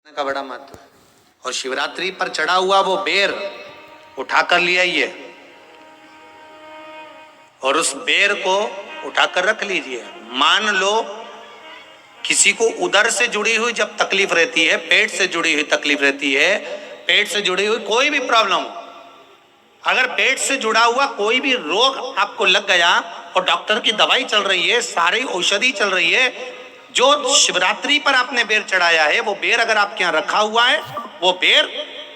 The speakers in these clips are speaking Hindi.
का बड़ा महत्व है। और शिवरात्रि पर चढ़ा हुआ वो बेर उठाकर ले आइए और उस बेर को उठाकर रख लीजिए। मान लो किसी को उदर से जुड़ी हुई जब तकलीफ रहती है, पेट से जुड़ी हुई तकलीफ रहती है, पेट से जुड़ी हुई कोई भी प्रॉब्लम हो, अगर पेट से जुड़ा हुआ कोई भी रोग आपको लग गया और डॉक्टर की दवाई चल रही है, सारी औषधि चल रही है, जो शिवरात्रि पर आपने बेर चढ़ाया है वो बेर अगर आपके यहाँ रखा हुआ है, वो बेर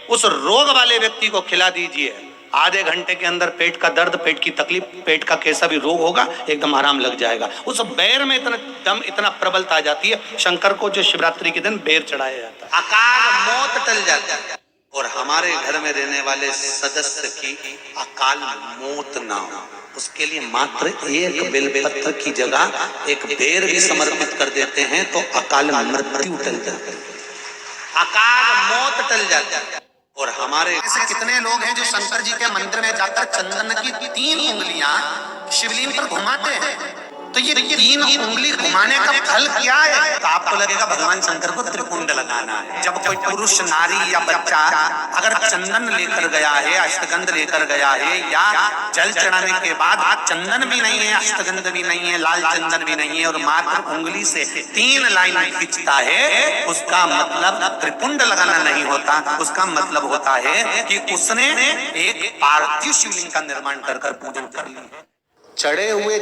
उस रोग वाले व्यक्ति को खिला दीजिए। आधे घंटे के अंदर पेट का दर्द, पेट की तकलीफ, पेट का कैसा भी रोग होगा एकदम आराम लग जाएगा। उस बेर में इतना दम, इतना प्रबलता आ जाती है। शंकर को जो शिवरात्रि के दिन बेर चढ़ाया जाता है, अकाल मौत टल जाती है। और हमारे घर में रहने वाले सदस्य की अकाल मौत ना हो, उसके लिए मात्र एक बेलपत्र की जगह एक बेर भी समर्पित कर देते हैं तो अकाल मृत्यु टल जाती है, अकाल मौत टल जाती है। और हमारे ऐसे कितने लोग हैं जो शंकर जी के मंदिर में जाकर चंदन की 3 उंगलियां शिवलिंग पर घुमाते हैं। तो ये 3 उंगली घुमाने का फल क्या है? तो आपको लगेगा भगवान शंकर को त्रिपुंड लगाना है। जब कोई पुरुष, नारी या बच्चा अगर चंदन लेकर गया है, अष्टगंध लेकर गया है, या जल चढ़ाने के बाद चंदन भी नहीं है, अष्टगंध भी नहीं है, लाल चंदन भी नहीं है, और मात्र उंगली से 3 लाइन खींचता है, उसका मतलब त्रिपुंड लगाना नहीं होता। उसका मतलब होता है कि उसने एक पार्थिव शिवलिंग का निर्माण कर पूजन कर लिया। चढ़े हुए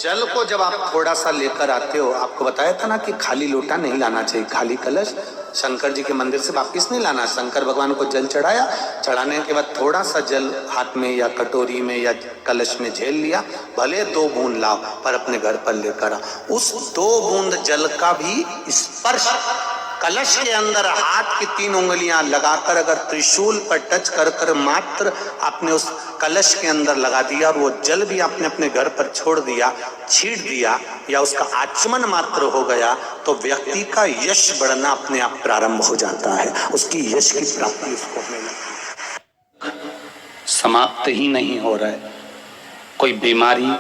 जल को जब आप थोड़ा सा लेकर आते हो, आपको बताया था ना कि खाली लोटा नहीं लाना चाहिए, खाली कलश शंकर जी के मंदिर से वापिस नहीं लाना। शंकर भगवान को जल चढ़ाया, चढ़ाने के बाद थोड़ा सा जल हाथ में या कटोरी में या कलश में झेल लिया, भले 2 बूंद लाओ पर अपने घर पर लेकर आ। उस 2 बूंद जल का भी स्पर्श कलश के अंदर हाथ की 3 उंगलियां लगाकर अगर त्रिशूल पर टच कर कर मात्र आपने उस कलश के अंदर लगा दिया और वो जल भी आपने अपने घर पर छोड़ दिया, छीट दिया, या उसका आचमन मात्र हो गया, तो व्यक्ति का यश बढ़ना अपने आप प्रारंभ हो जाता है, उसकी यश की प्राप्ति उसको होने लगती है। समाप्त ही नहीं हो रहा है। कोई बीमारी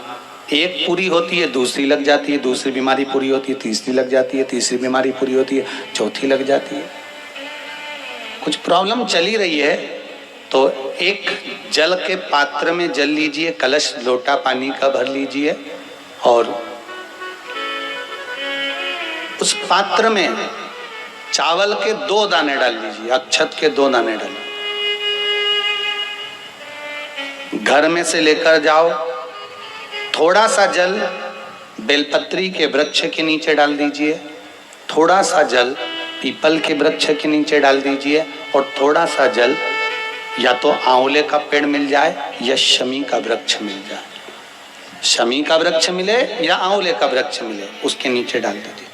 एक पूरी होती है, दूसरी लग जाती है, दूसरी बीमारी पूरी होती है, तीसरी लग जाती है, तीसरी बीमारी पूरी होती है, चौथी लग जाती है। कुछ प्रॉब्लम चली रही है तो एक जल के पात्र में जल लीजिए, कलश लोटा पानी का भर लीजिए और उस पात्र में चावल के 2 दाने डाल लीजिए, अक्षत के 2 दाने डालिए। घर में से लेकर जाओ, थोड़ा सा जल बेलपत्री के वृक्ष के नीचे डाल दीजिए, थोड़ा सा जल पीपल के वृक्ष के नीचे डाल दीजिए, और थोड़ा सा जल या तो आंवले का पेड़ मिल जाए या शमी का वृक्ष मिल जाए, शमी का वृक्ष मिले या आंवले का वृक्ष मिले, उसके नीचे डाल दीजिए।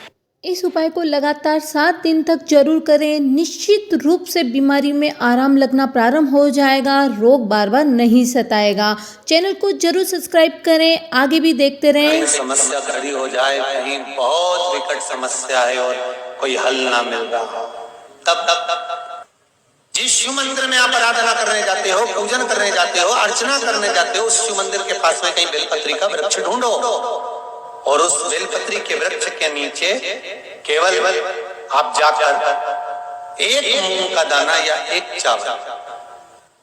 इस उपाय को लगातार 7 दिन तक जरूर करें। निश्चित रूप से बीमारी में आराम लगना प्रारंभ हो जाएगा, रोग बार बार नहीं सताएगा। चैनल को जरूर सब्सक्राइब करें, आगे भी देखते रहें। समस्या खड़ी हो जाए, कहीं बहुत विकट समस्या है और कोई हल ना मिल रहा, तब जिस शिव मंदिर में आप आराधना करने जाते हो, पूजन करने जाते हो, अर्चना करने जाते हो, उस शिव मंदिर के पास में कहीं बेलपत्री का वृक्ष ढूंढो और उस बेलपत्री के वृक्ष के नीचे केवल आप जाकर 1 मूंग का दाना या 1 चावल,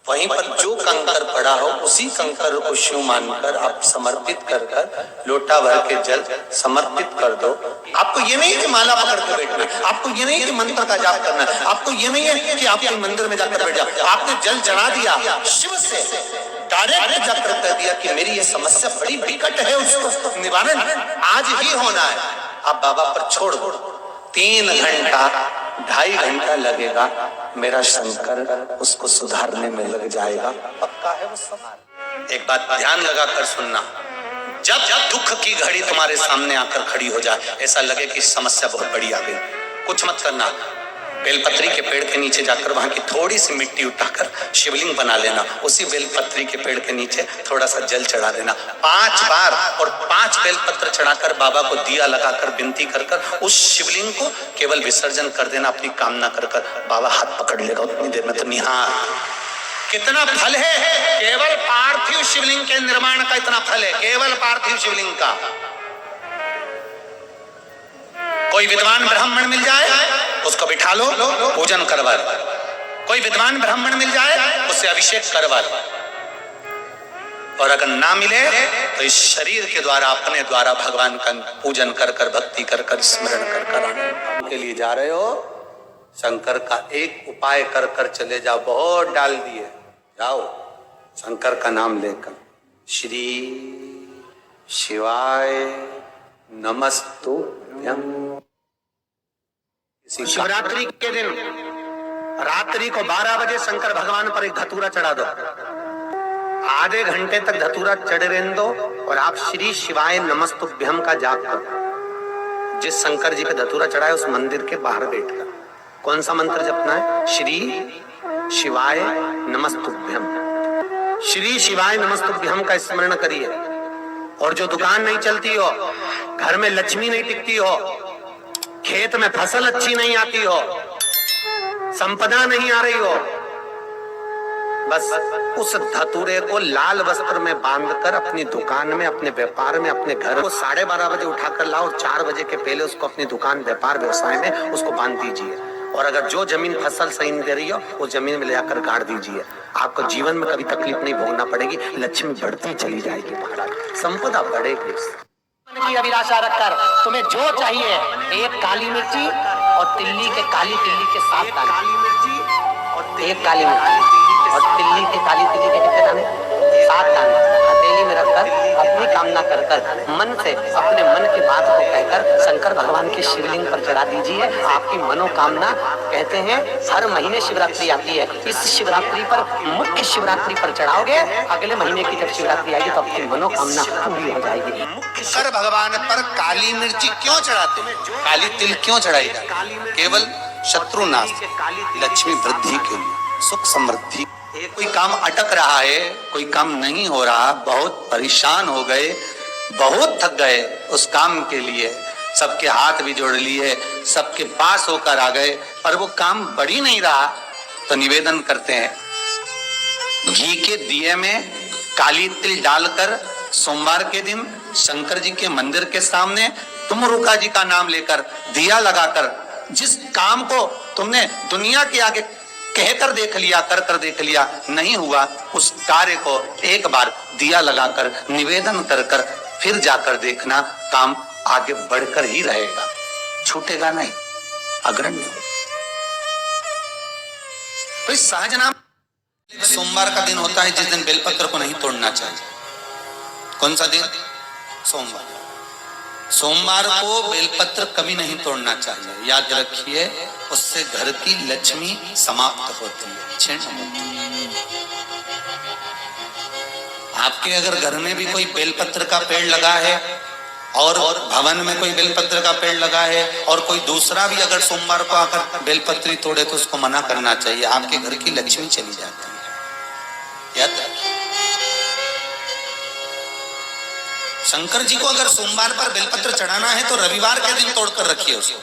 वहीं पर जो कंकर पड़ा हो उसी कंकर को शिव मानकर आप समर्पित कर कर लोटा भर के जल समर्पित कर दो। आपको ये नहीं कि माला पकड़ के बैठना, आपको ये नहीं कि मंत्र का जाप करना, आपको ये नहीं है कि आपके मंदिर में जाकर बैठ जाओ। आपने जल चढ़ा दिया, शिव से डायरेक्ट जाकर कह दिया कि मेरी ये समस्या बड़ी विकट है, उसको निवारण आज ही होना है। आप बाबा पर छोड़ दो, 3 घंटा 2.5 घंटा लगेगा, मेरा शंकर उसको सुधारने में लग जाएगा, पक्का है वो समार। एक बात ध्यान लगाकर सुनना, जब दुख की घड़ी तुम्हारे सामने आकर खड़ी हो जाए, ऐसा लगे कि समस्या बहुत बड़ी आ गई, कुछ मत करना, बेलपत्री के पेड़ के नीचे जाकर वहां की थोड़ी सी मिट्टी उठाकर शिवलिंग बना लेना, उसी बेलपत्री के पेड़ के नीचे थोड़ा सा जल चढ़ा देना 5 बार, और 5 बेलपत्र चढ़ाकर बाबा को दिया लगाकर विनती कर कर उस शिवलिंग को केवल विसर्जन कर देना, अपनी कामना कर कर बाबा हाथ पकड़ लेगा उतनी देर में। तो निहार कितना फल है, केवल पार्थिव शिवलिंग के निर्माण का इतना फल है, केवल पार्थिव शिवलिंग का। कोई विद्वान ब्राह्मण मिल जाए उसको बिठा लो, पूजन करवा लो। कोई विद्वान ब्राह्मण मिल जाए, उससे अभिषेक करवा लो। और अगर ना मिले तो इस शरीर के द्वारा, अपने द्वारा भगवान का पूजन कर कर, भक्ति कर कर, स्मरण कर कर आनंद के लिए जा रहे हो, शंकर का एक उपाय कर कर चले जाओ। बहुत डाल दिए, जाओ शंकर का नाम लेकर, श्री शिवाय नमस्तुभ्यं। शिवरात्रि के दिन रात्रि को 12 बजे शंकर भगवान पर एक धतूरा चढ़ा दो। आधे घंटे तक धतूरा चढ़े रहने दो और आप श्री शिवाय नमस्तुभ्यं का जाप करो। जिस शंकर जी पे धतूरा चढ़ा है उस मंदिर के बाहर बैठकर कौन सा मंत्र जपना है? श्री शिवाय नमस्तुभ्यं। श्री शिवाय नमस्तुभ्यं का स्मरण करिए। और जो दुकान नहीं चलती हो, घर में लक्ष्मी नहीं टिकती हो, खेत में फसल अच्छी नहीं आती हो, संपदा नहीं आ रही हो, बस उस धतूरे को लाल वस्त्र में बांधकर अपनी दुकान में, अपने व्यापार में, अपने घर को 12:30 बजे उठाकर लाओ और 4 बजे के पहले उसको अपनी दुकान, व्यापार, व्यवसाय में उसको बांध दीजिए। और अगर जो जमीन फसल सही नहीं दे रही हो, वो जमीन में ले जाकर गाड़ दीजिए। आपको जीवन में कभी तकलीफ नहीं भोगना पड़ेगी, लक्ष्मी बढ़ती चली जाएगी, महाराज संपदा बढ़ेगी। की अभिलाषा रखकर तुम्हें जो चाहिए, एक काली मिर्ची और तिल्ली के काली तिल्ली के 7 दाने, काली मिर्ची और एक काली मिर्ची और तिल्ली के काली तिल्ली के कितने दाने? 7 दाने हथेली में रखकर अपनी कामना कर कर मन से अपने मन की बात को कहकर शंकर भगवान के शिवलिंग पर चढ़ा दीजिए। आपकी मनोकामना, कहते हैं हर महीने शिवरात्रि आती है, इस शिवरात्रि पर, मुख्य शिवरात्रि पर चढ़ाओगे, अगले महीने की जब शिवरात्रि आएगी तो आपकी मनोकामना पूरी हो जाएगी। शंकर भगवान पर काली मिर्ची क्यों चढ़ाते हैं? काली तिल क्यों चढ़ाई जाती है? केवल शत्रुनाश, लक्ष्मी वृद्धि के लिए, सुख समृद्धि। कोई काम अटक रहा है, कोई काम नहीं हो रहा, बहुत परेशान हो गए, बहुत थक गए उस काम के लिए, सबके हाथ भी जोड़ लिए, सबके पास होकर आ गए, पर वो काम बढ़ ही नहीं रहा, तो निवेदन करते हैं घी के दिए में काली तिल डालकर सोमवार के दिन शंकर जी के मंदिर के सामने तुम रुका जी का नाम लेकर दिया लगाकर, जिस काम को तुमने दुनिया के आगे कहकर देख लिया, कर कर देख लिया, नहीं हुआ, उस कार्य को एक बार दिया लगाकर निवेदन कर कर फिर जाकर देखना, काम आगे बढ़कर ही रहेगा, छूटेगा नहीं, अग्रणी हो। तो इस सहजनाम सोमवार का दिन होता है जिस दिन बेलपत्र को नहीं तोड़ना चाहिए। कौन सा दिन? सोमवार। सोमवार को बेलपत्र कभी नहीं तोड़ना चाहिए, याद रखिए, उससे घर की लक्ष्मी समाप्त होती है, क्षीण होती है। आपके अगर घर में भी कोई बेलपत्र का पेड़ लगा है और भवन में कोई बेलपत्र का पेड़ लगा है और कोई दूसरा भी अगर सोमवार को आकर बेलपत्री तोड़े तो उसको मना करना चाहिए, आपके घर की लक्ष्मी चली जाती है, याद रखिए। शंकर जी को अगर सोमवार पर बेलपत्र चढ़ाना है तो रविवार के दिन तोड़कर रखिए उसको।